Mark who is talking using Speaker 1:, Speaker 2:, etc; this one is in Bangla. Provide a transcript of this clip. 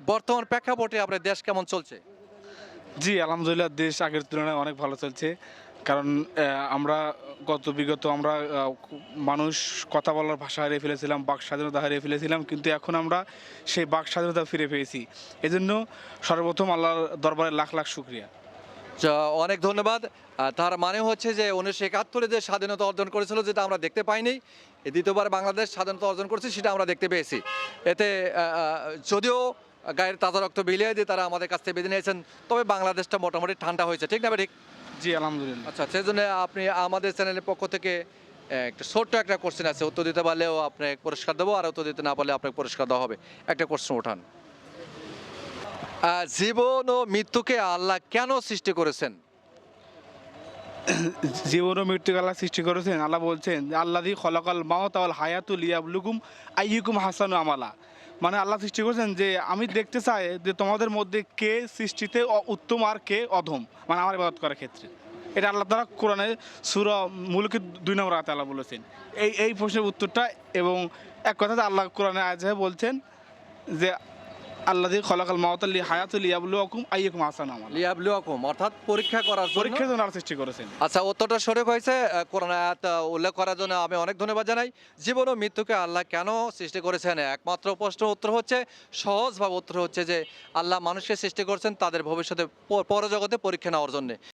Speaker 1: বর্তমান প্রেক্ষাপটে আপনার দেশ কেমন চলছে?
Speaker 2: জি, আলহামদুলিল্লাহ দেশ আগের তুলনায় অনেক ভালো চলছে। কারণ আমরা বিগত আমরা মানুষ কথা বলার ভাষা হারিয়ে ফেলেছিলাম, বাক স্বাধীনতা হারিয়ে ফেলেছিলাম। কিন্তু এখন আমরা সেই বাক স্বাধীনতা ফিরে পেয়েছি। এজন্য সর্বপ্রথম আল্লাহর দরবারে লাখ লাখ শুকরিয়া।
Speaker 1: যা অনেক ধন্যবাদ। তার মানে হচ্ছে যে 1971 যে স্বাধীনতা অর্জন করেছিল যেটা আমরা দেখতে পাইনি, দ্বিতীয়বার বাংলাদেশ স্বাধীনতা অর্জন করেছে সেটা আমরা দেখতে পেয়েছি। এতে যদিও গায়ের তাজা রক্ত বিলিয়ে দিয়ে তারা আমাদের কাছ থেকে বেঁধে নিয়েছেন, তবে বাংলাদেশটা মোটামুটি ঠান্ডা হয়েছে, ঠিক না ঠিক?
Speaker 2: জি, আলহামদুলিল্লাহ।
Speaker 1: আচ্ছা, সেই জন্য আপনি আমাদের চ্যানেলের পক্ষ থেকে একটা ছোট্ট একটা কোশ্চেন আছে, উত্তর দিতে পারলেও আপনাকে পুরস্কার দেবো, আর উত্তর দিতে না পারলে আপনাকে পুরস্কার দেওয়া হবে। একটা কোশ্চেন ওঠান। জীবন ও মৃত্যুকে আল্লাহ কেন সৃষ্টি করেছেন?
Speaker 2: জীবন ও মৃত্যুকে আল্লাহ সৃষ্টি করেছেন। আল্লাহ বলছেন যে আল্লাযী খলাকাল মাউতা ওয়াল হায়াতা লিয়াবলুকুম আইয়ুকুম আহসানু আমালা। মানে আল্লাহ সৃষ্টি করেছেন যে আমি দেখতে চাই যে তোমাদের মধ্যে কে সৃষ্টিতে উত্তম আর কে অধম, মানে আমার ইবাদত করার ক্ষেত্রে। এটা আল্লাহ তাআলা কোরআনে সূরা মুলকের 2 নম্বর আয়াতে আল্লাহ বলেছেন। এই প্রশ্নের উত্তরটা, এবং এক কথাতে আল্লাহ কোরআনে আয়াতে বলছেন যে আল্লাযী খলাকাল মাউতা লিল হায়াতা লিয়াবলুকুম আইয়ুকুম আহসানু আমালা।
Speaker 1: লিয়াবলুয়াকুম, অর্থাৎ পরীক্ষা করার জন্য।
Speaker 2: পরীক্ষার জন্য আল্লাহ সৃষ্টি করেছেন।
Speaker 1: আচ্ছা, উত্তরটা সঠিক হয়েছে। কোরআন আয়াত উল্লেখ করার জন্য আমি অনেক ধন্যবাদ জানাই। জীবন ও মৃত্যুকে আল্লাহ কেন সৃষ্টি করেছেন, একমাত্র প্রশ্ন উত্তর হচ্ছে, সহজভাবে উত্তর হচ্ছে যে আল্লাহ মানুষকে সৃষ্টি করেছেন তাদের ভবিষ্যতে পরজগতে পরীক্ষা নেওয়ার জন্য।